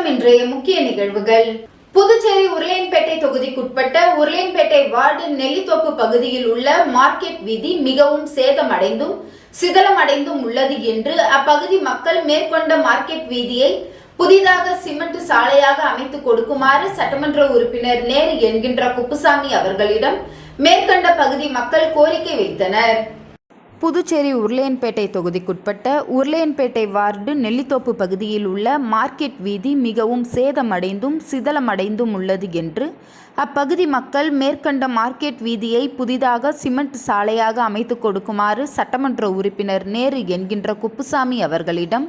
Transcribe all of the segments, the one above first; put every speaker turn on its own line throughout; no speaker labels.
இன்றைய முக்கிய நிகழ்வுகள். புதுச்சேரி உருளையன்பேட்டை தொகுதிக்குட்பட்ட உருளையன்பேட்டை வார்டு நெல்லித்தோப்பு பகுதியில் உள்ள மார்க்கெட் வீதி மிகவும் சேதமடைந்தும் சிதலமடைந்தும் உள்ளது என்று அப்பகுதி மக்கள் மேற்கொண்ட மார்க்கெட் வீதியை புதிதாக சிமெண்ட் சாலையாக அமைத்து கொடுக்குமாறு சட்டமன்ற உறுப்பினர் நேரு என்கின்ற குப்புசாமி அவர்களிடம் மேற்கண்ட பகுதி மக்கள் கோரிக்கை வைத்தனர்.
புதுச்சேரி உருளையன்பேட்டை தொகுதிக்குட்பட்ட உருளையன்பேட்டை வார்டு நெல்லித்தோப்பு பகுதியில் உள்ள மார்க்கெட் வீதி மிகவும் சேதமடைந்தும் சிதலமடைந்தும் உள்ளது என்று அப்பகுதி மக்கள் மேற்கண்ட மார்க்கெட் வீதியை புதிதாக சிமெண்ட் சாலையாக அமைத்து கொடுக்குமாறு சட்டமன்ற உறுப்பினர் நேரு என்கின்ற குப்புசாமி அவர்களிடம்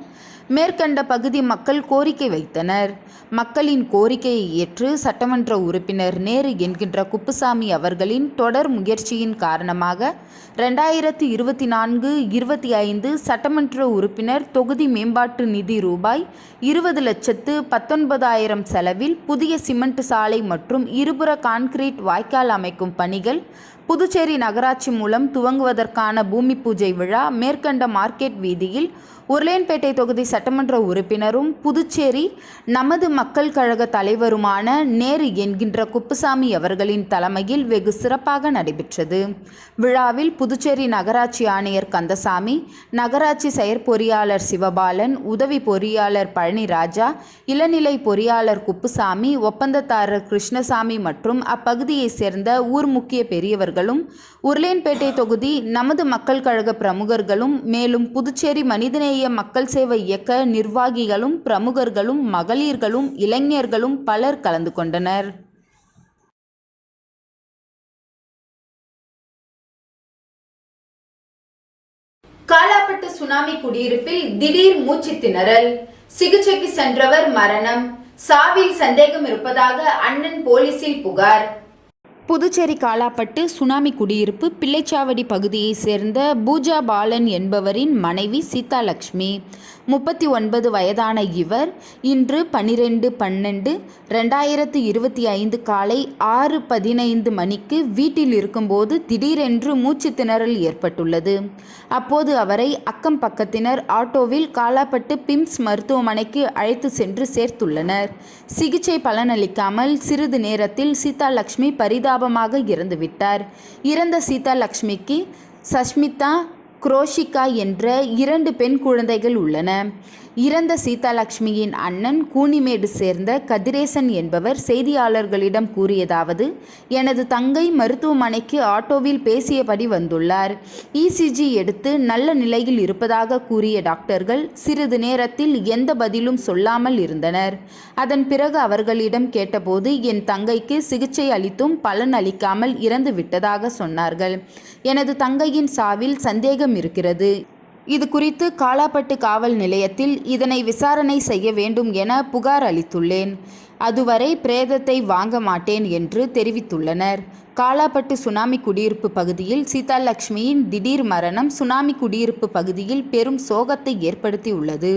மேற்கண்ட பகுதி மக்கள் கோரிக்கை வைத்தனர். மக்களின் கோரிக்கையை ஏற்று சட்டமன்ற உறுப்பினர் நேரு என்கின்ற குப்புசாமி அவர்களின் தொடர் முயற்சியின் காரணமாக 2024-25 சட்டமன்ற உறுப்பினர் தொகுதி மேம்பாட்டு நிதி ரூபாய் 20,19,000 செலவில் புதிய சிமெண்ட் சாலை மற்றும் இருபுற கான்கிரீட் வாய்க்கால் அமைக்கும் பணிகள் புதுச்சேரி நகராட்சி மூலம் துவங்குவதற்கான பூமி பூஜை விழா மேற்கண்ட மார்க்கெட் வீதியில் உருளையன்பேட்டை தொகுதி சட்டமன்ற உறுப்பினரும் புதுச்சேரி நமது மக்கள் கழக தலைவருமான நேரு என்கின்ற குப்புசாமி அவர்களின் தலைமையில் வெகு சிறப்பாக நடைபெற்றது. விழாவில் புதுச்சேரி நகராட்சி ஆணையர் கந்தசாமி, நகராட்சி செயற்பொறியாளர் சிவபாலன், உதவி பொறியாளர் பழனிராஜா, இளநிலை பொறியாளர் குப்புசாமி, ஒப்பந்ததாரர் கிருஷ்ணசாமி மற்றும் அப்பகுதியை சேர்ந்த ஊர் முக்கிய பெரியவர்களும் உருளையன்பேட்டை தொகுதி நமது மக்கள் கழக பிரமுகர்களும் மேலும் புதுச்சேரி மனிதநேய மக்கள் சேவை இயக்க நிர்வாகிகளும் பிரமுகர்களும் மகளிர்களும் இளைஞர்களும் பலர் கலந்து கொண்டனர்.
காலாப்பட்டு சுனாமி குடியிருப்பில் திடீர் மூச்சு திணறல், சிகிச்சைக்கு சென்றவர் மரணம், சாவில் சந்தேகம் இருப்பதாக அண்ணன் போலீசில் புகார்.
புதுச்சேரி காலாப்பட்டு சுனாமி குடியிருப்பு பிள்ளைச்சாவடி பகுதியை சேர்ந்த பூஜா பாலன் என்பவரின் மனைவி சீதாலட்சுமி. 39 வயதான இவர் இன்று 12/12/2025 காலை 6:15 மணிக்கு வீட்டில் இருக்கும்போது திடீரென்று மூச்சு திணறல் ஏற்பட்டுள்ளது. அப்போது அவரை அக்கம் பக்கத்தினர் ஆட்டோவில் காலாப்பட்டு பிம்ஸ் மருத்துவமனைக்கு அழைத்து சென்று சேர்த்துள்ளனர். சிகிச்சை பலனளிக்காமல் சிறிது நேரத்தில் சீதாலட்சுமி பரிதாபமாக இறந்துவிட்டார். இறந்த சீதாலட்சுமிக்கு சஷ்மிதா, குரோஷிகா என்ற 2 பெண் குழந்தைகள் உள்ளன. இறந்த சீதாலட்சுமியின் அண்ணன் கூனிமேடு சேர்ந்த கதிரேசன் என்பவர் செய்தியாளர்களிடம் கூறியதாவது: எனது தங்கை மருத்துவமனைக்கு ஆட்டோவில் பேசியபடி வந்துள்ளார். இசிஜி எடுத்து நல்ல நிலையில் இருப்பதாக கூறிய டாக்டர்கள் சிறிது நேரத்தில் எந்த பதிலும் சொல்லாமல் இருந்தனர். அதன் பிறகு அவர்களிடம் கேட்டபோது என் தங்கைக்கு சிகிச்சை அளித்தும் பலன் அளிக்காமல் இறந்து விட்டதாக சொன்னார்கள். எனது தங்கையின் சாவில் சந்தேகம் இருக்கிறது. இது குறித்து காலாப்பட்டு காவல் நிலையத்தில் இதனை விசாரணை செய்ய வேண்டும் என புகார் அளித்துள்ளேன். அதுவரை பிரேதத்தை வாங்க மாட்டேன் என்று தெரிவித்துள்ளனர். காலாப்பட்டு சுனாமி குடியிருப்பு பகுதியில் சீதாலட்சுமியின் திடீர் மரணம் சுனாமி குடியிருப்பு பகுதியில் பெரும் சோகத்தை ஏற்படுத்தியுள்ளது.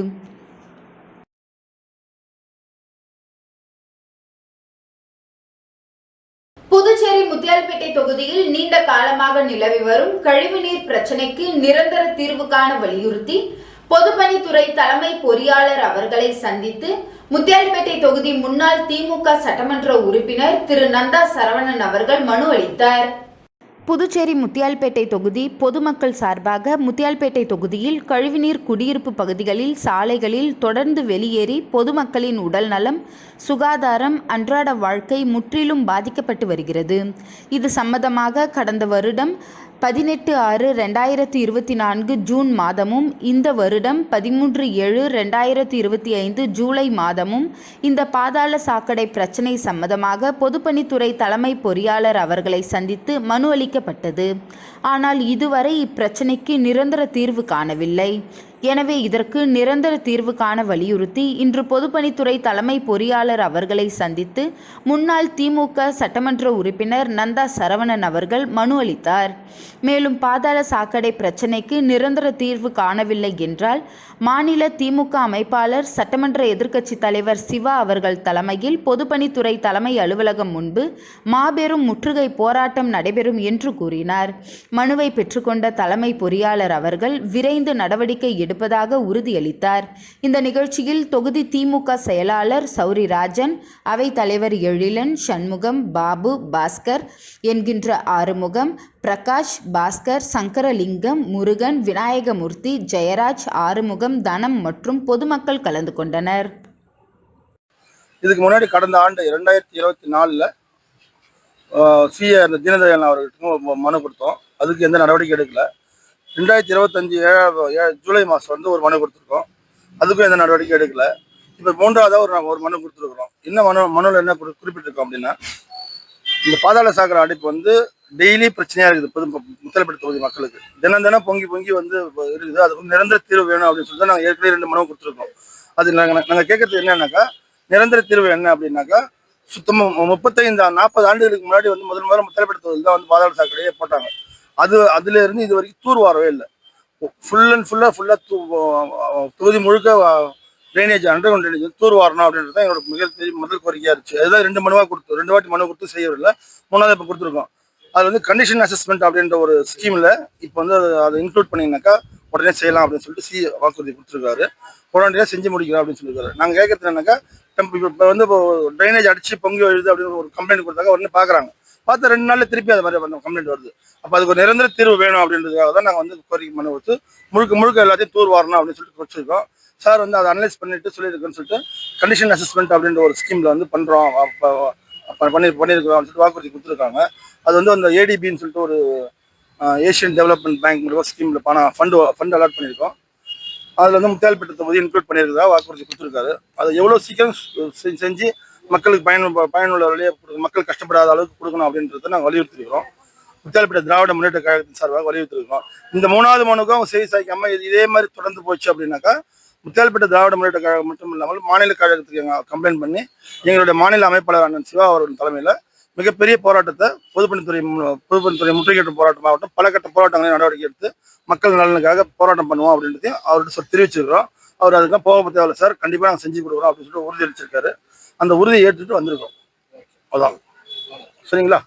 புதுச்சேரி முத்தியால்பேட்டை தொகுதியில் நீண்ட காலமாக நிலவி வரும் கழிவுநீர் பிரச்சினைக்கு நிரந்தர தீர்வு காண வலியுறுத்தி பொதுப்பணித்துறை தலைமை பொறியாளர் அவர்களை சந்தித்து முத்தியால்பேட்டை தொகுதி முன்னாள் திமுக சட்டமன்ற உறுப்பினர் திரு நந்தா சரவணன் அவர்கள் மனு அளித்தார்.
புதுச்சேரி முத்தியால்பேட்டை தொகுதி பொதுமக்கள் சார்பாக முத்தியால்பேட்டை தொகுதியில் கழிவுநீர் குடியிருப்பு பகுதிகளில் சாலைகளில் தொடர்ந்து வெளியேறி பொதுமக்களின் உடல் நலம், சுகாதாரம், அன்றாட வாழ்க்கை முற்றிலும் பாதிக்கப்பட்டு வருகிறது. இது சம்பந்தமாக கடந்த வருடம் 18/6/2024 ஜூன் மாதமும் இந்த வருடம் 13/7/2025 ஜூலை மாதமும் இந்த பாதாள சாக்கடை பிரச்சினை சம்பந்தமாக பொதுப்பணித்துறை தலைமை பொறியாளர் அவர்களை சந்தித்து மனு அளிக்கப்பட்டது. ஆனால் இதுவரை இப்பிரச்சினைக்கு நிரந்தர தீர்வு காணவில்லை. எனவே இதற்கு நிரந்தர தீர்வு காண வலியுறுத்தி இன்று பொதுப்பணித்துறை தலைமை பொறியாளர் அவர்களை சந்தித்து முன்னாள் திமுக சட்டமன்ற உறுப்பினர் நந்தா சரவணன் அவர்கள் மனு அளித்தார். மேலும் பாதாள சாக்கடை பிரச்சினைக்கு நிரந்தர தீர்வு காணவில்லை என்றால் மாநில திமுக அமைப்பாளர் சட்டமன்ற எதிர்க்கட்சி தலைவர் சிவா அவர்கள் தலைமையில் பொதுப்பணித்துறை தலைமை அலுவலகம் முன்பு மாபெரும் முற்றுகை போராட்டம் நடைபெறும் என்று கூறினார். மனுவை பெற்றுக்கொண்ட தலைமை பொறியாளர் அவர்கள் விரைந்து நடவடிக்கை எடுப்பதாக உறுதியளித்தார். இந்த நிகழ்ச்சியில் தொகுதி திமுக செயலாளர் சௌரிராஜன், அவைத் தலைவர் எழிலன், சண்முகம், பாபு, பாஸ்கர் என்கின்ற ஆறுமுகம், பிரகாஷ், பாஸ்கர், சங்கரலிங்கம், முருகன், விநாயகமூர்த்தி, ஜெயராஜ், ஆறுமுகம், தனம் மற்றும் பொதுமக்கள் கலந்து கொண்டனர்.
இதுக்கு முன்னாடி கடந்த ஆண்டு 2024 சிஏ தீனதயாளன் அவர்களுக்கும் மனு கொடுத்தோம். அதுக்கு எந்த நடவடிக்கை எடுக்கல. 2025 ஜூலை மாதம் ஒரு மனு கொடுத்துருக்கோம். அதுக்கும் எந்த நடவடிக்கை எடுக்கல. இப்போ 3ஆவதாக ஒரு மனு கொடுத்துருக்குறோம். என்ன மனுவில் என்ன குறிப்பிட்டிருக்கோம் அப்படின்னா, இந்த பாதாள சாக்கடை அடைப்பு டெய்லி பிரச்சனையா இருக்குது. முத்தலப்பேட்டை தொகுதி மக்களுக்கு தினம் பொங்கி இருக்குது. அது நிரந்தர தீர்வு வேணும் அப்படின்னு சொல்லிட்டு நாங்கள் ஏற்கனவே 2 மனு கொடுத்துருக்கோம். அது நாங்கள் கேட்கறது என்னன்னாக்கா, நிரந்தர தீர்வு என்ன அப்படின்னாக்கா, சுத்தமாக 35-40 ஆண்டுகளுக்கு முன்னாடி முதல் முத்தலப்பேட்டை தொகுதியில் தான் பாதாள சாக்கடையே போட்டாங்க. அதுல இருந்து இது வரைக்கும் தூர்வாரவே இல்லை. ஃபுல் அண்ட் ஃபுல்லாக தொகுதி முழுக்க ட்ரைனேஜ், அண்டர் கிரவுண்ட் ட்ரைனேஜ் தூர்வாரணும் அப்படின்றது தான் என்னோட மிகப்பெரிய முதல் கோரிக்கையாக இருந்துச்சு. அதுதான் 2 மனுவாக கொடுத்தோம். 2 வாட்டி மனு கொடுத்து செய்யவில்லை. 3ஆவது இப்போ கொடுத்துருக்கோம். அது கண்டிஷன் அசஸ்மெண்ட் அப்படின்ற ஒரு ஸ்கீமில் இப்போ அதை இன்க்ளூட் பண்ணிங்கனாக்கா உடனே செய்யலாம் அப்படின்னு சொல்லிட்டு வாக்குறுதி கொடுத்துருக்காரு. உடனடியாக செஞ்சு முடிக்கிறோம் அப்படின்னு சொல்லியிருக்காரு. நாங்கள் கேட்கறது என்னன்னாக்கா, இப்போ ட்ரைனேஜ் அடிச்சு பொங்கி வருது அப்படின்னு ஒரு கம்ப்ளைண்ட் கொடுத்தாங்க. உடனே பார்க்குறாங்க. பார்த்தா 2 நாளில் திருப்பி அது மாதிரி கம்ப்ளைண்ட் வருது. அப்போ அதுக்கு ஒரு நிரந்தர தீர்வு வேணும் அப்படின்றதுக்காக தான் நாங்கள் கோரிக்கை மனு கொடுத்து முழுக்க எல்லாத்தையும் தூர் வாரணும் அப்படின்னு சொல்லிட்டு வச்சுருக்கோம். சார் அதை அனலைஸ் பண்ணிட்டு சொல்லியிருக்கேன்னு சொல்லிட்டு கண்டிஷன் அசஸ்மெண்ட் அப்படின்ற ஒரு ஸ்கீமில் பண்ணுறோம் பண்ணியிருக்கிறோம் சொல்லிட்டு வாக்குறுதி கொடுத்துருக்காங்க. அது அந்த ஏடிபின்னு சொல்லிட்டு ஒரு ஏஷியன் டெவலப்மெண்ட் பேங்க் ஸ்கீமில் ஃபண்ட் அலாட் பண்ணியிருக்கோம். அதில் முத்தியால்பேட்டை தொகுதி இன்க்ளூட் பண்ணியிருக்கிறதா வாக்குறுதி கொடுத்துருக்காரு. அதை எவ்வளோ சீக்கிரம் செஞ்சு மக்களுக்கு பயனுள்ள வழியை மக்கள் கஷ்டப்படாத அளவுக்கு கொடுக்கணும் அப்படின்றத நாங்கள் வலியுறுத்திருக்கிறோம். முத்தியால்பேட்டை திராவிட முன்னேற்ற கழகத்தின் சார்பாக வலியுறுத்திருக்கிறோம். இந்த 3ஆவது மனுக்கும் செவி சாய்க்காமல் இதே மாதிரி தொடர்ந்து போச்சு அப்படின்னாக்கா, முத்தியால்பேட்டை திராவிட முன்னேற்ற கழகம் மட்டும் இல்லாமல் மாநில கழகத்துக்கு எங்கள் கம்ப்ளைண்ட் பண்ணி எங்களுடைய மாநில அமைப்பாளர் அண்ணன் சிவா அவர்கள் தலைமையில் மிகப்பெரிய போராட்டத்தை பொதுப்பணித்துறை முற்றுகையிடும் போராட்டமாகட்டும் பல கட்ட போராட்டங்களையும் நடவடிக்கை எடுத்து மக்கள் நலனுக்காக போராட்டம் பண்ணுவோம் அப்படின்றதையும் அவர்கிட்ட தெரிவிச்சிருக்கிறோம். அவர் அதுக்கெல்லாம் போக தேவையில்லை சார், கண்டிப்பாக நாங்கள் செஞ்சு கொடுக்குறோம் அப்படின்னு சொல்லிட்டு உறுதி அளிச்சிருக்காரு. அந்த உறுதியை ஏற்றுட்டு வந்திருக்கோம். அதான் சரிங்களா.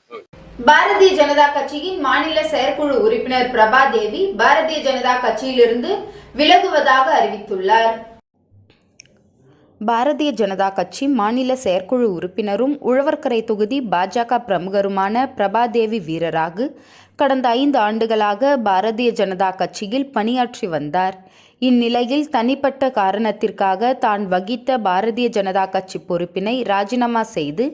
பாரதிய ஜனதா கட்சியின் மாநில செயற்குழு உறுப்பினர் பிரபாதேவி பாரதிய ஜனதா கட்சியிலிருந்து விலகுவதாக அறிவித்துள்ளார்.
பாரதிய ஜனதா கட்சி மாநில செயற்குழு உறுப்பினரும் உழவர்கரை தொகுதி பாஜக பிரமுகருமான பிரபாதேவி வீரராகு கடந்த 5 ஆண்டுகளாக பாரதிய ஜனதா கட்சியில் பணியாற்றி வந்தார். இந்நிலையில் தனிப்பட்ட காரணத்திற்காக தான் வகித்த பாரதிய ஜனதா கட்சி பொறுப்பினை ராஜினாமா செய்து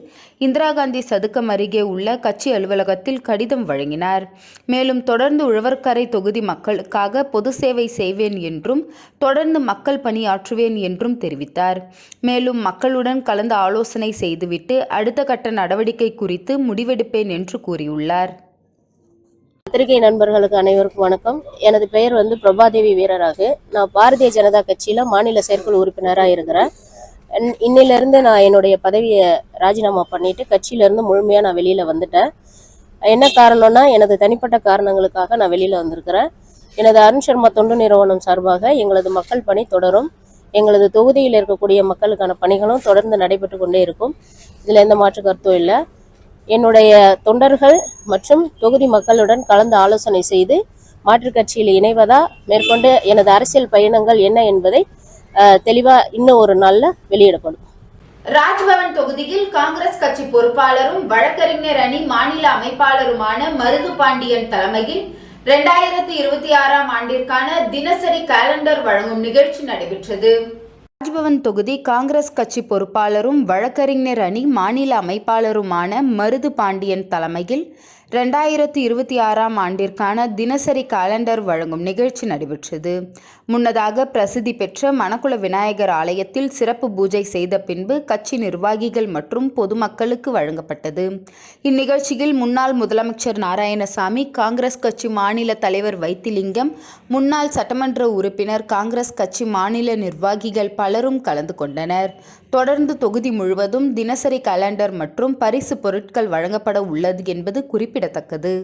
இந்திரா காந்தி சதுக்கம் அருகே உள்ள கட்சி அலுவலகத்தில் கடிதம் வழங்கினார். மேலும் தொடர்ந்து உழவர்கரை தொகுதி மக்களுக்காக பொது சேவை செய்வேன் என்றும் தொடர்ந்து மக்கள் பணியாற்றுவேன் என்றும் தெரிவித்தார். மேலும் மக்களுடன் கலந்து ஆலோசனை செய்துவிட்டு அடுத்த கட்ட நடவடிக்கை குறித்து முடிவெடுப்பேன் என்று கூறியுள்ளார்.
பத்திரிகை நண்பர்களுக்கு அனைவருக்கும் வணக்கம். எனது பெயர் பிரபாதேவி வீரராகு. நான் பாரதிய ஜனதா கட்சியில் மாநில செயற்குழு உறுப்பினராக இருக்கிறேன். இன்னிலிருந்து நான் என்னுடைய பதவியை ராஜினாமா பண்ணிட்டு கட்சியிலேருந்து முழுமையாக நான் வெளியில் வந்துட்டேன். என்ன காரணம்னா, எனது தனிப்பட்ட காரணங்களுக்காக நான் வெளியில் வந்திருக்கிறேன். எனது அருண் சர்மா தொண்டு நிறுவனம் சார்பாக எங்களது மக்கள் பணி தொடரும். எங்களது தொகுதியில் இருக்கக்கூடிய மக்களுக்கான பணிகளும் தொடர்ந்து நடைபெற்று கொண்டே இருக்கும். இதில் எந்த மாற்று கருத்தும் இல்லை. என்னுடைய தொண்டர்கள் மற்றும் தொகுதி மக்களுடன் கலந்து ஆலோசனை செய்து மாற்றுக் கட்சியில் இணைவதா மேற்கொண்டு எனது அரசியல் பயணங்கள் என்ன என்பதை தெளிவா இன்னும் ஒரு நாள்ல வெளியிடப்படும்.
ராஜ்பவன் தொகுதியில் காங்கிரஸ் கட்சி பொறுப்பாளரும் வழக்கறிஞர் அணி மாநில அமைப்பாளருமான மருது பாண்டியன் தலைமையில் 2026ஆம் ஆண்டிற்கான தினசரி காலண்டர் வழங்கும் நிகழ்ச்சி நடைபெற்றது.
ராஜ்பவன் தொகுதி காங்கிரஸ் கட்சி பொறுப்பாளரும் வழக்கறிஞர் அணி மாநில அமைப்பாளருமான மருது பாண்டியன் தலைமையில் 2026ஆம் ஆண்டிற்கான தினசரி காலண்டர் வழங்கும் நிகழ்ச்சி நடைபெற்றது. முன்னதாக பிரசித்தி பெற்ற மணக்குள விநாயகர் ஆலயத்தில் சிறப்பு பூஜை செய்த பின்பு கட்சி நிர்வாகிகள் மற்றும் பொதுமக்களுக்கு வழங்கப்பட்டது. இந்நிகழ்ச்சியில் முன்னாள் முதலமைச்சர் நாராயணசாமி, காங்கிரஸ் கட்சி மாநில தலைவர் வைத்திலிங்கம், முன்னாள் சட்டமன்ற உறுப்பினர், காங்கிரஸ் கட்சி மாநில நிர்வாகிகள் பலரும் கலந்து கொண்டனர். தொடர்ந்து தொகுதி முழுவதும் தினசரி காலண்டர் மற்றும் பரிசு பொருட்கள் வழங்கப்பட உள்ளது என்பது குறிப்பிடத்தக்கது.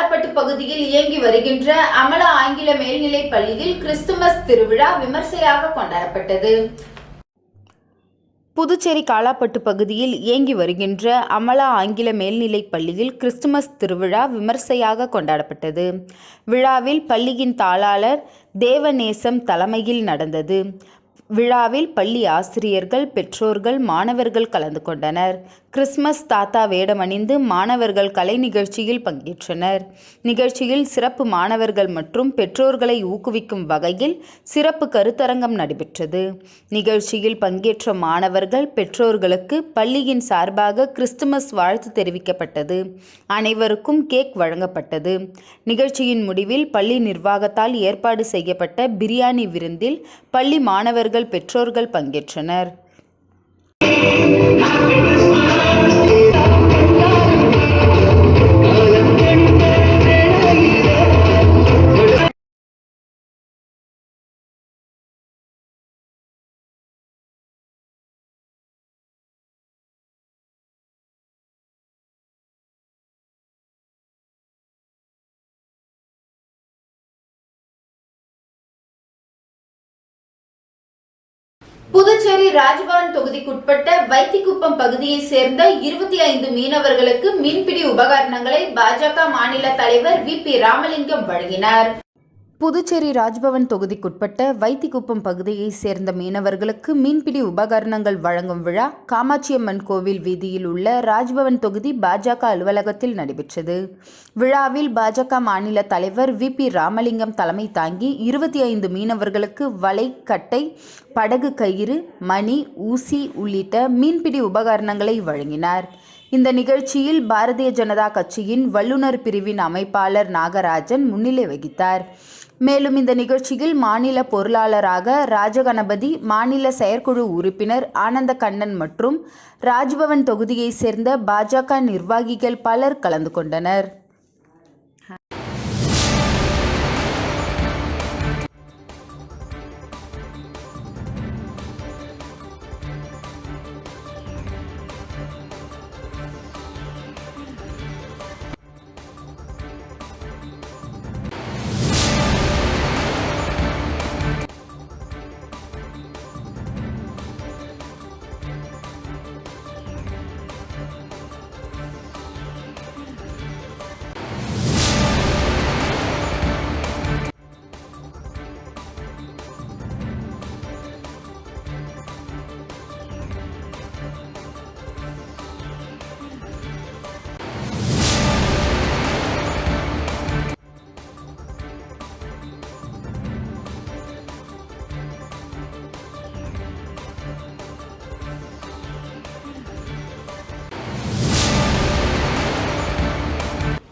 காலாப்பட்டு பகுதியில் இயங்கி வருகின்ற அமலா ஆங்கில மேல்நிலைப் பள்ளியில் கிறிஸ்துமஸ் திருவிழா விமர்சையாக கொண்டாடப்பட்டது.
புதுச்சேரி காலாப்பட்டு பகுதியில் இயங்கி வருகின்ற அமலா ஆங்கில மேல்நிலைப் பள்ளியில் கிறிஸ்துமஸ் திருவிழா விமர்சையாக கொண்டாடப்பட்டது. விழாவில் பள்ளியின் தாளாளர் தேவநேசம் தலைமையில் நடந்தது. விழாவில் பள்ளி ஆசிரியர்கள், பெற்றோர்கள், மாணவர்கள் கலந்து கொண்டனர். கிறிஸ்துமஸ் தாத்தா வேடமணிந்து மாணவர்கள் கலை நிகழ்ச்சியில் பங்கேற்றனர். நிகழ்ச்சியில் சிறப்பு மாணவர்கள் மற்றும் பெற்றோர்களை ஊக்குவிக்கும் வகையில் சிறப்பு கருத்தரங்கம் நடைபெற்றது. நிகழ்ச்சியில் பங்கேற்ற மாணவர்கள், பெற்றோர்களுக்கு பள்ளியின் சார்பாக கிறிஸ்துமஸ் வாழ்த்து தெரிவிக்கப்பட்டது. அனைவருக்கும் கேக் வழங்கப்பட்டது. நிகழ்ச்சியின் முடிவில் பள்ளி நிர்வாகத்தால் ஏற்பாடு செய்யப்பட்ட பிரியாணி விருந்தில் பள்ளி மாணவர்கள், பெற்றோர்கள் பங்கேற்றனர்.
புதுச்சேரி ராஜ்பவன் தொகுதிக்குட்பட்ட வைத்திக்குப்பம் பகுதியை சேர்ந்த 25 மீனவர்களுக்கு மீன்பிடி உபகரணங்களை பாஜக மாநில தலைவர் VP ராமலிங்கம் வழங்கினார்.
புதுச்சேரி ராஜ்பவன் தொகுதிக்குட்பட்ட வைத்திக்குப்பம் பகுதியைச் சேர்ந்த மீனவர்களுக்கு மீன்பிடி உபகரணங்கள் வழங்கும் விழா காமாட்சியம்மன் கோவில் வீதியில் உள்ள ராஜ்பவன் தொகுதி பாஜக அலுவலகத்தில் நடைபெற்றது. விழாவில் பாஜக மாநில தலைவர் VP ராமலிங்கம் தலைமை தாங்கி 25 மீனவர்களுக்கு வலை, கட்டை, படகு கயிறு, மணி, ஊசி உள்ளிட்ட மீன்பிடி உபகரணங்களை வழங்கினார். இந்த நிகழ்ச்சியில் பாரதிய ஜனதா கட்சியின் வல்லுநர் பிரிவின் அமைப்பாளர் நாகராஜன் முன்னிலை வகித்தார். மேலும் இந்த நிகழ்ச்சியில் மாநில பொருளாளராக ராஜகணபதி, மாநில செயற்குழு உறுப்பினர் ஆனந்த கண்ணன் மற்றும் ராஜ்பவன் தொகுதியைச் சேர்ந்த பாஜக நிர்வாகிகள் பலர் கலந்து கொண்டனர்.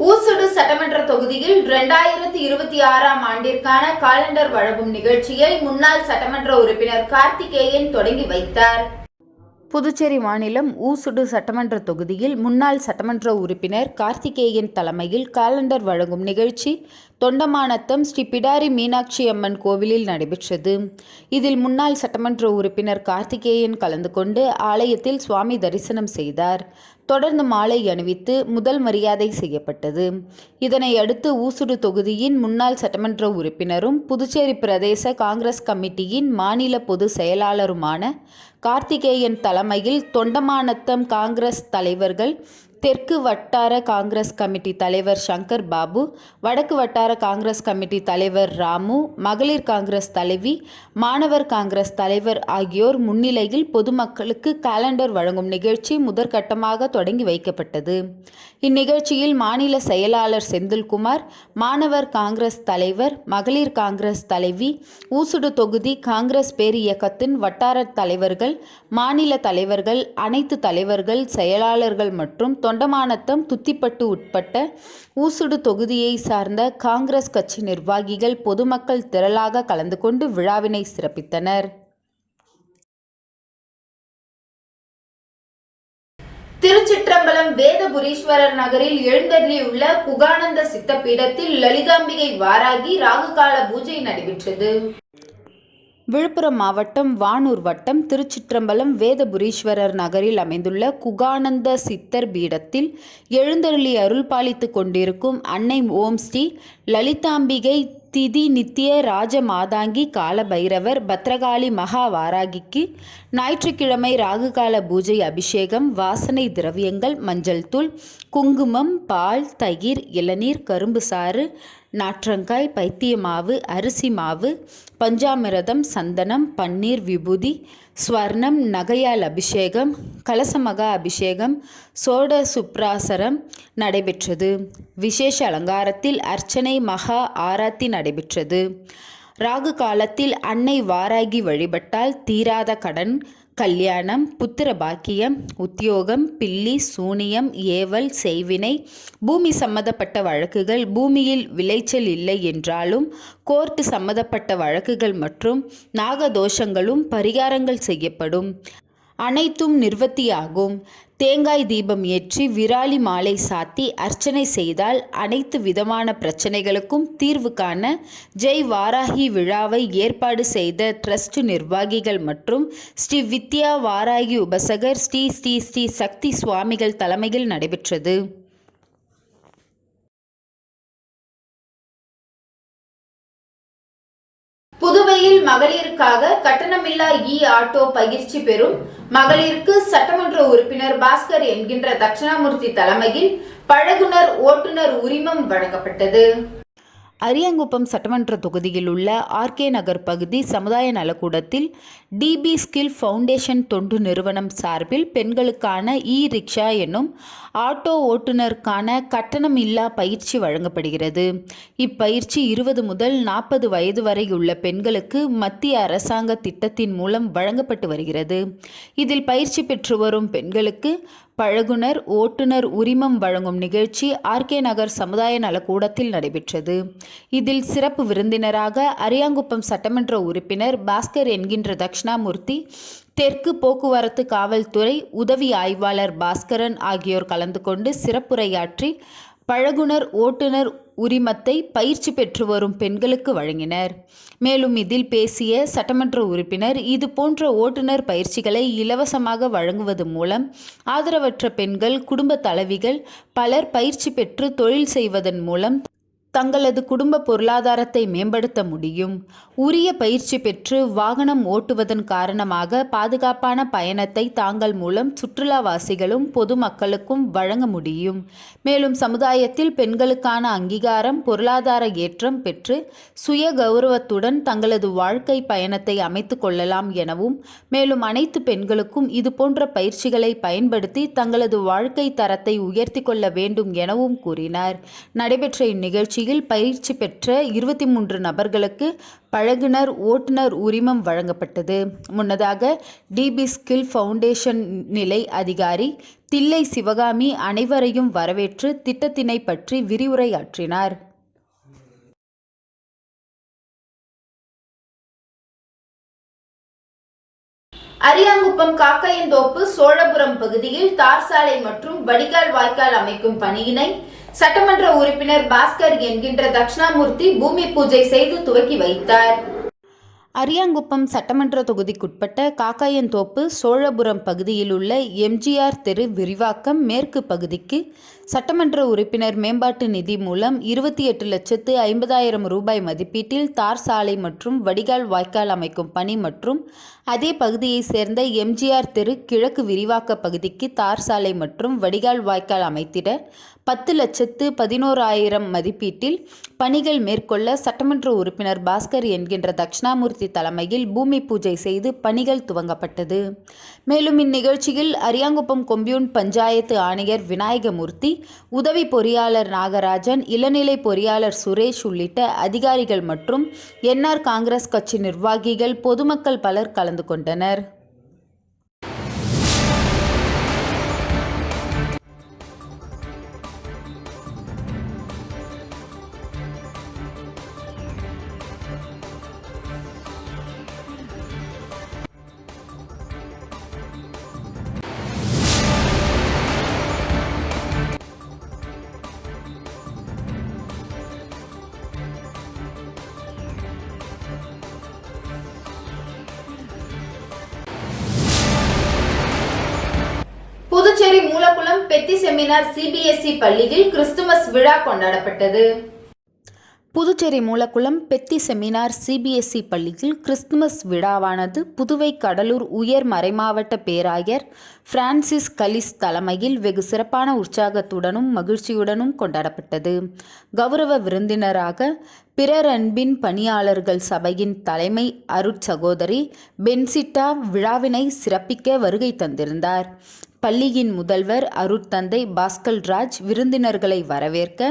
ஊசுடு சட்டமன்ற தொகுதியில் 2026ஆம் ஆண்டிற்கான காலண்டர் வழங்கும் நிகழ்ச்சியை முன்னாள் சட்டமன்ற உறுப்பினர் கார்த்திகேயன் தொடங்கி வைத்தார்.
புதுச்சேரி மாநிலம் ஊசுடு சட்டமன்ற தொகுதியில் முன்னாள் சட்டமன்ற உறுப்பினர் கார்த்திகேயன் தலைமையில் காலண்டர் வழங்கும் நிகழ்ச்சி தொண்டமானத்தம் ஸ்ரீ பிடாரி மீனாட்சி அம்மன் கோவிலில் நடைபெற்றது. இதில் முன்னாள் சட்டமன்ற உறுப்பினர் கார்த்திகேயன் கலந்து கொண்டு ஆலயத்தில் சுவாமி தரிசனம் செய்தார். தொடர்ந்து மாலை அணிவித்து முதல் மரியாதை செய்யப்பட்டது. இதனை அடுத்து ஊசுடு தொகுதியின் முன்னாள் சட்டமன்ற உறுப்பினரும் புதுச்சேரி பிரதேச காங்கிரஸ் கமிட்டியின் மாநில பொது செயலாளருமான கார்த்திகேயன் தலைமையில் தொண்டமானத்தம் காங்கிரஸ் தலைவர்கள், தெற்கு வட்டார காங்கிரஸ் கமிட்டி தலைவர் சங்கர் பாபு, வடக்கு வட்டார காங்கிரஸ் கமிட்டி தலைவர் ராமு, மகளிர் காங்கிரஸ் தலைவி, மாணவர் காங்கிரஸ் தலைவர் ஆகியோர் முன்னிலையில் பொதுமக்களுக்கு காலண்டர் வழங்கும் நிகழ்ச்சி முதற்கட்டமாக தொடங்கி வைக்கப்பட்டது. இந்நிகழ்ச்சியில் மாநில செயலாளர் செந்தில்குமார், மாணவர் காங்கிரஸ் தலைவர், மகளிர் காங்கிரஸ் தலைவி, ஊசுடு தொகுதி காங்கிரஸ் பேரியக்கத்தின் வட்டார தலைவர்கள், மாநில தலைவர்கள், அனைத்து தலைவர்கள், செயலாளர்கள் மற்றும் தொண்டமானத்தம், துத்திப்பட்டு உட்பட்ட ஊசுடு தொகுதியை சார்ந்த காங்கிரஸ் கட்சி நிர்வாகிகள், பொதுமக்கள் திரளாக கலந்து கொண்டு விழாவினை சிறப்பித்தனர்.
திருச்சிற்றம்பலம் வேதபுரீஸ்வரர் நகரில் எழுந்தருளியுள்ள குகானந்த சித்த பீடத்தில் லலிதாம்பிகை வாராகி ராகுகால பூஜை நடைபெற்றது.
விழுப்புரம் மாவட்டம் வானூர் வட்டம் திருச்சிற்றம்பலம் வேதபுரீஸ்வரர் நகரில் அமைந்துள்ள குகானந்த சித்தர் பீடத்தில் எழுந்தருளி அருள்பாலித்து கொண்டிருக்கும் அன்னை ஓம் ஸ்ரீ லலிதாம்பிகை திதி நித்திய ராஜ மாதாங்கி கால பைரவர் பத்ரகாளி மகா வாராகிக்கு ஞாயிற்றுக்கிழமை ராகுகால பூஜை அபிஷேகம், வாசனை திரவியங்கள், மஞ்சள் தூள், குங்குமம், பால், தயிர், இளநீர், கரும்பு சாறு, நாற்றங்காய், பைத்திய மாவு, அரிசி மாவு, பஞ்சாமிரதம், சந்தனம், பன்னீர், விபூதி, ஸ்வர்ணம், நகையால் அபிஷேகம், கலசமகா அபிஷேகம், சோட சுப்ராசரம் நடைபெற்றது. விசேஷ அலங்காரத்தில் அர்ச்சனை மகா ஆராத்தி நடைபெற்றது. ராகு காலத்தில் அன்னை வாராகி வழிபட்டால் தீராத கடன், கல்யாணம், புத்திர பாக்கியம், உத்தியோகம், பில்லி, சூனியம், ஏவல், செய்வினை, பூமி சம்பந்தப்பட்ட வழக்குகள், பூமியில் விளைச்சல் இல்லை என்றாலும் கோர்ட்டு சம்பந்தப்பட்ட வழக்குகள் மற்றும் நாகதோஷங்களும் பரிகாரங்கள் செய்யப்படும். அனைத்தும் நிர்வத்தியாகும். தேங்காய் தீபம் ஏற்றி விராலி மாலை சாத்தி அர்ச்சனை செய்தால் அனைத்து விதமான பிரச்சனைகளுக்கும் தீர்வு காண ஜெய் வாராகி விழாவை ஏற்பாடு செய்த ட்ரஸ்ட் நிர்வாகிகள் மற்றும் ஸ்ரீ வித்யா வாராகி உபசகர் ஸ்ரீ ஸ்ரீ ஸ்ரீ சக்தி சுவாமிகள் தலைமையில் நடைபெற்றது.
புதுவையில் மகளிருக்காக கட்டணமில்லா ஆட்டோ பயிற்சி பெறும் மகளிருக்கு சட்டமன்ற உறுப்பினர் பாஸ்கர் என்கின்ற தட்சிணாமூர்த்தி தலைமையில் பழகுனர் ஓட்டுநர் உரிமம் வழங்கப்பட்டது.
அரியாங்குப்பம் சட்டமன்ற தொகுதியில் உள்ள ஆர்கே நகர் பகுதி சமுதாய நலக்கூடத்தில் டிபி ஸ்கில் ஃபவுண்டேஷன் தொண்டு நிறுவனம் சார்பில் பெண்களுக்கான ரிக்ஷா என்னும் ஆட்டோ ஓட்டுநருக்கான கட்டணம் இல்லா பயிற்சி வழங்கப்படுகிறது. இப்பயிற்சி 20 முதல் 40 வயது வரை உள்ள பெண்களுக்கு மத்திய அரசாங்க திட்டத்தின் மூலம் வழங்கப்பட்டு வருகிறது. இதில் பயிற்சி பெற்று வரும் பெண்களுக்கு பழகுனர் ஓட்டுநர் உரிமம் வழங்கும் நிகழ்ச்சி ஆர்கே நகர் சமுதாய நலக்கூடத்தில் நடைபெற்றது. இதில் சிறப்பு விருந்தினராக அரியாங்குப்பம் சட்டமன்ற உறுப்பினர் பாஸ்கர் என்கின்ற தட்சிணாமூர்த்தி, தெற்கு போக்குவரத்து காவல்துறை உதவி ஆய்வாளர் பாஸ்கரன் ஆகியோர் கலந்து கொண்டு சிறப்புரையாற்றி பழகுனர் ஓட்டுநர் உரிமத்தை பயிற்சி பெற்று வரும் பெண்களுக்கு வழங்கினர். மேலும் இதில் பேசிய சட்டமன்ற உறுப்பினர், இது போன்ற ஓட்டுநர் பயிற்சிகளை இலவசமாக வழங்குவது மூலம் ஆதரவற்ற பெண்கள், குடும்ப தலைவிகள் பலர் பயிற்சி பெற்று தொழில் செய்வதன் மூலம் தங்களது குடும்ப பொருளாதாரத்தை மேம்படுத்த முடியும். உரிய பயிற்சி பெற்று வாகனம் ஓட்டுவதன் காரணமாக பாதுகாப்பான பயணத்தை தாங்கள் மூலம் சுற்றுலாவாசிகளும் பொதுமக்களுக்கும் வழங்க முடியும். மேலும் சமுதாயத்தில் பெண்களுக்கான அங்கீகாரம், பொருளாதார ஏற்றம் பெற்று சுய கௌரவத்துடன் தங்களது வாழ்க்கை பயணத்தை அமைத்து கொள்ளலாம் எனவும், மேலும் அனைத்து பெண்களுக்கும் இதுபோன்ற பயிற்சிகளை பயன்படுத்தி தங்களது வாழ்க்கை தரத்தை உயர்த்தி கொள்ள வேண்டும் எனவும் கூறினார். நடைபெற்ற இந்நிகழ்ச்சியில் பயிற்சி பெற்ற 23 நபர்களுக்கு பழகுனர் ஓட்டுநர் உரிமம் வழங்கப்பட்டது. முன்னதாக டிபி ஸ்கில் ஃபவுண்டேஷன் நிலை அதிகாரி தில்லை சிவகாமி அனைவரையும் வரவேற்று திட்டத்தினை பற்றி விரிவுரையாற்றினார்.
அரியாங்குப்பம் காக்கையந்தோப்பு சோழபுரம் பகுதியில் தார் சாலை மற்றும் வடிகால் வாய்க்கால் அமைக்கும் பணியினை சட்டமன்ற உறுப்பினர் பாஸ்கர் என்கின்ற தட்சிணாமூர்த்தி பூமி பூஜை செய்து துவக்கி வைத்தார்.
அரியாங்குப்பம் சட்டமன்ற தொகுதிக்குட்பட்ட காக்காயந்தோப்பு சோழபுரம் பகுதியில் உள்ள எம்ஜிஆர் தெரு விரிவாக்கம் மேற்கு பகுதிக்கு சட்டமன்ற உறுப்பினர் மேம்பாட்டு நிதி மூலம் 28,50,000 ரூபாய் மதிப்பீட்டில் தார் சாலை மற்றும் வடிகால் வாய்க்கால் அமைக்கும் பணி மற்றும் அதே பகுதியை சேர்ந்த எம்ஜிஆர் தெரு கிழக்கு விரிவாக்க பகுதிக்கு தார் சாலை மற்றும் வடிகால் வாய்க்கால் அமைத்திட 10,11,000 மதிப்பீட்டில் பணிகள் மேற்கொள்ள சட்டமன்ற உறுப்பினர் பாஸ்கர் என்கின்ற தட்சிணாமூர்த்தி தலைமையில் பூமி பூஜை செய்து பணிகள் துவங்கப்பட்டது. மேலும் இந்நிகழ்ச்சியில் அரியாங்குப்பம் கொம்யூன் பஞ்சாயத்து ஆணையர் விநாயகமூர்த்தி, உதவி பொறியாளர் நாகராஜன், இளநிலை பொறியாளர் சுரேஷ் உள்ளிட்ட அதிகாரிகள் மற்றும் என்ஆர் காங்கிரஸ் கட்சி நிர்வாகிகள், பொதுமக்கள் பலர் கலந்து கொண்டனர்.
பெத்தி செமினார் சிபிஎஸ்இ பள்ளியில் கிறிஸ்துமஸ் விழா கொண்டாடப்பட்டது.
புதுச்சேரி மூலக்குளம் பெத்தி செமினார் சிபிஎஸ்இ பள்ளியில் கிறிஸ்துமஸ் விழாவானது புதுவை கடலூர் உயர் மறைமாவட்ட பேராயர் பிரான்சிஸ் கலிஸ் தலைமையில் வெகு சிறப்பான உற்சாகத்துடனும் மகிழ்ச்சியுடனும் கொண்டாடப்பட்டது. கௌரவ விருந்தினராக பிறர் அன்பின் பணியாளர்கள் சபையின் தலைமை அருட்சகோதரி பென்சிட்டா விழாவினை சிறப்பிக்க வருகை தந்திருந்தார். பள்ளியின் முதல்வர் அருட்தந்தை பாஸ்கல் ராஜ் விருந்தினர்களை வரவேற்க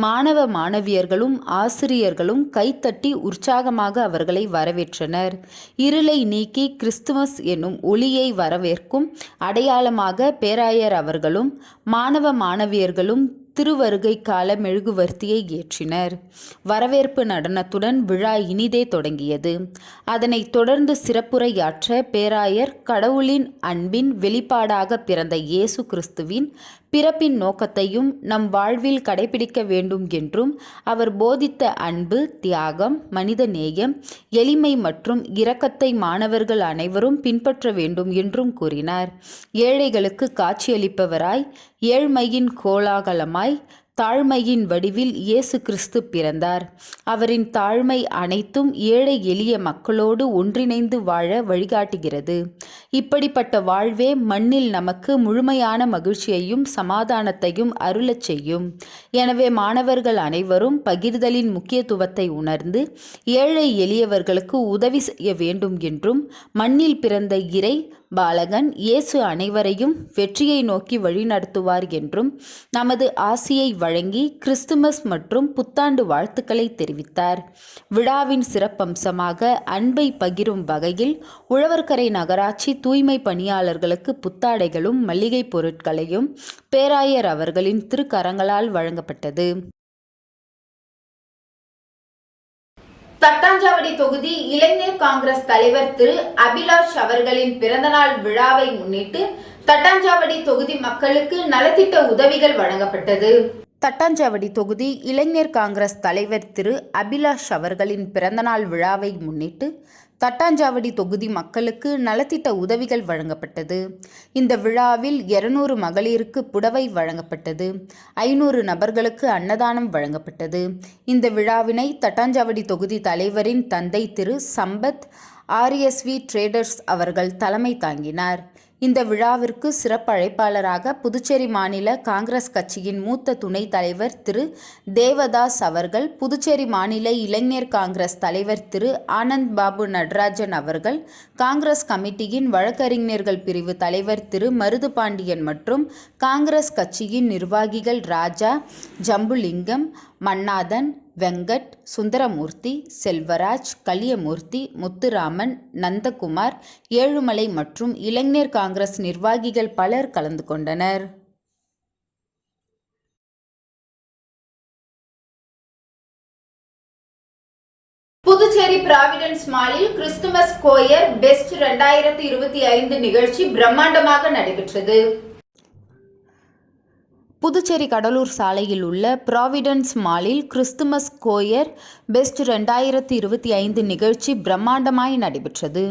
மாணவ மாணவியர்களும் ஆசிரியர்களும் கைத்தட்டி உற்சாகமாக அவர்களை வரவேற்றனர். இருளை நீக்கி கிறிஸ்துமஸ் என்னும் ஒளியை வரவேற்கும் அடையாளமாக பேராயர் அவர்களும் மாணவ மாணவியர்களும் திருவருகை கால மெழுகுவர்த்தியை ஏற்றினர். வரவேற்பு நடனத்துடன் விழா இனிதே தொடங்கியது. அதனைத் தொடர்ந்து சிறப்புரையாற்ற பேராயர் கடவுளின் அன்பின் வெளிப்பாடாக பிறந்த இயேசு கிறிஸ்துவின் பிறப்பின் நோக்கத்தையும் நம் வாழ்வில் கடைபிடிக்க வேண்டும் என்றும் அவர் போதித்த அன்பு, தியாகம், மனித நேயம், எளிமை மற்றும் இரக்கத்தை மாணவர்கள் அனைவரும் பின்பற்ற வேண்டும் என்றும் கூறினார். ஏழைகளுக்கு காட்சியளிப்பவராய், ஏழ்மையின் கோலாகலமாய், தாழ்மையின் வடிவில் இயேசு கிறிஸ்து பிறந்தார். அவரின் தாழ்மை அனைத்தும் ஏழை எளிய மக்களோடு ஒன்றிணைந்து வாழ வழிகாட்டுகிறது. இப்படிப்பட்ட வாழ்வே மண்ணில் நமக்கு முழுமையான மகிழ்ச்சியையும் சமாதானத்தையும் அருளச் செய்யும். எனவே மாணவர்கள் அனைவரும் பகிர்தலின் முக்கியத்துவத்தை உணர்ந்து ஏழை எளியவர்களுக்கு உதவி செய்ய வேண்டும் என்றும், மண்ணில் பிறந்த இறை பாலகன் இயேசு அனைவரையும் வெற்றியை நோக்கி வழிநடத்துவார் என்றும் நமது ஆசியை வழங்கி கிறிஸ்துமஸ் மற்றும் புத்தாண்டு வாழ்த்துக்களை தெரிவித்தார். விழாவின் சிறப்பம்சமாக அன்பை பகிரும் வகையில் உழவர்கரை நகராட்சி தூய்மை பணியாளர்களுக்கு புத்தாடைகளும் மளிகை பொருட்களையும் பேராயர் அவர்களின் திருக்கரங்களால் வழங்கப்பட்டது.
தட்டாஞ்சாவடி தொகுதி இளைஞர் காங்கிரஸ் தலைவர் திரு அபிலாஷ் அவர்களின் பிறந்தநாள் விழாவை முன்னிட்டு தட்டாஞ்சாவடி தொகுதி மக்களுக்கு நலத்திட்ட உதவிகள் வழங்கப்பட்டது.
தட்டாஞ்சாவடி தொகுதி இளைஞர் காங்கிரஸ் தலைவர் திரு அபிலாஷ் அவர்களின் பிறந்தநாள் விழாவை முன்னிட்டு தட்டாஞ்சாவடி தொகுதி மக்களுக்கு நலத்திட்ட உதவிகள் வழங்கப்பட்டது. இந்த விழாவில் 200 மகளிருக்கு புடவை வழங்கப்பட்டது. 500 நபர்களுக்கு அன்னதானம் வழங்கப்பட்டது. இந்த விழாவினை தட்டாஞ்சாவடி தொகுதி தலைவரின் தந்தை திரு சம்பத் ஆர்எஸ்வி ட்ரேடர்ஸ் அவர்கள் தலைமை தாங்கினார். இந்த விழாவிற்கு சிறப்பு அழைப்பாளராக புதுச்சேரி மாநில காங்கிரஸ் கட்சியின் மூத்த துணைத் தலைவர் திரு தேவதாஸ் அவர்கள், புதுச்சேரி மாநில இளைஞர் காங்கிரஸ் தலைவர் திரு ஆனந்த் பாபு நடராஜன் அவர்கள், காங்கிரஸ் கமிட்டியின் வழக்கறிஞர்கள் பிரிவு தலைவர் திரு மருதுபாண்டியன் மற்றும் காங்கிரஸ் கட்சியின் நிர்வாகிகள் ராஜா, ஜம்புலிங்கம், மன்னாதன், வெங்கட், சுந்தரமூர்த்தி, செல்வராஜ், கலியமூர்த்தி, முத்துராமன், நந்தகுமார், ஏழுமலை மற்றும் இளைஞர் காங்கிரஸ் நிர்வாகிகள் பலர் கலந்து கொண்டனர்.
புதுச்சேரி பிராவிடன்ஸ் மாலில் கிறிஸ்துமஸ் கோயர் பெஸ்ட் 2025 நிகழ்ச்சி பிரம்மாண்டமாக நடைபெற்றது.
புதுச்சேரி கடலூர் சாலையில் உள்ள ப்ராவிடன்ஸ் மாலில் கிறிஸ்துமஸ் கோயர் பெஸ்ட் 2025 நிகழ்ச்சி பிரம்மாண்டமாய் நடைபெற்றது.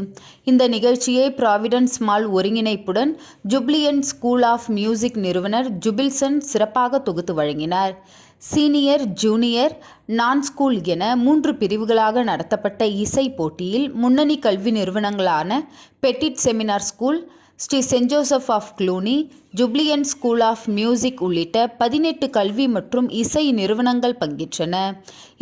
இந்த நிகழ்ச்சியை ப்ராவிடன்ஸ் மால் ஒருங்கிணைப்புடன் ஜூப்ளியன் ஸ்கூல் ஆஃப் மியூசிக் நிறுவனர் ஜுபில்சன் சிறப்பாக தொகுத்து வழங்கினார். சீனியர், ஜூனியர், நான் ஸ்கூல் என 3 பிரிவுகளாக நடத்தப்பட்ட இசை போட்டியில் முன்னணி கல்வி நிறுவனங்களான Petit Seminaire school, Shri Saint Joseph of Cluny, ஜூப்ளியன் ஸ்கூல் ஆஃப் மியூசிக் உள்ளிட்ட 18 கல்வி மற்றும் இசை நிறுவனங்கள் பங்கேற்றன.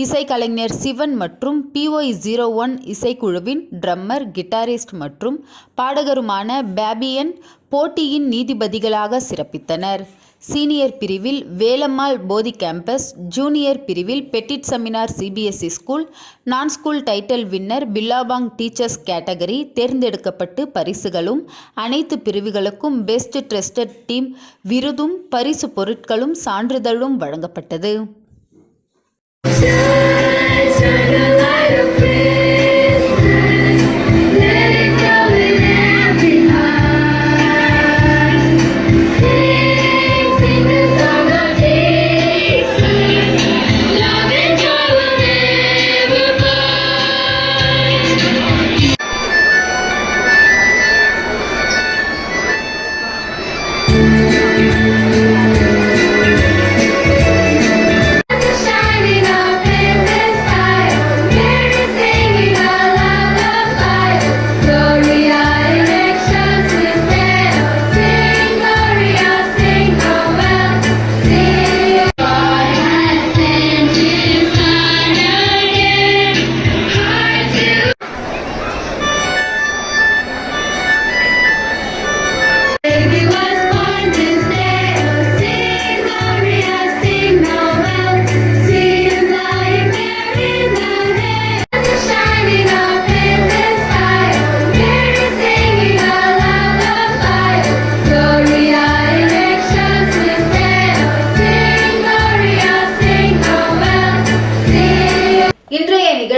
இசைக்கலைஞர் சிவன் மற்றும் PY01 இசைக்குழுவின் ட்ரம்மர், கிட்டாரிஸ்ட் மற்றும் பாடகருமான பேபியன் போட்டியின் நீதிபதிகளாக சிறப்பித்தனர். சீனியர் பிரிவில் வேலம்மாள் போதி கேம்பஸ், ஜூனியர் பிரிவில் பெட்டிட் செமினார் சிபிஎஸ்இ ஸ்கூல், நான் school title winner Billabong teachers category தேர்ந்தெடுக்கப்பட்டு பரிசுகளும், அனைத்து பிரிவுகளுக்கும் பெஸ்ட் ட்ரஸ்டட் டீம் விருதும் பரிசு பொருட்களும் சான்றிதழும் வழங்கப்பட்டது.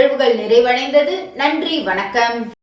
நிகழ்வுகள் நிறைவடைந்தது. நன்றி, வணக்கம்.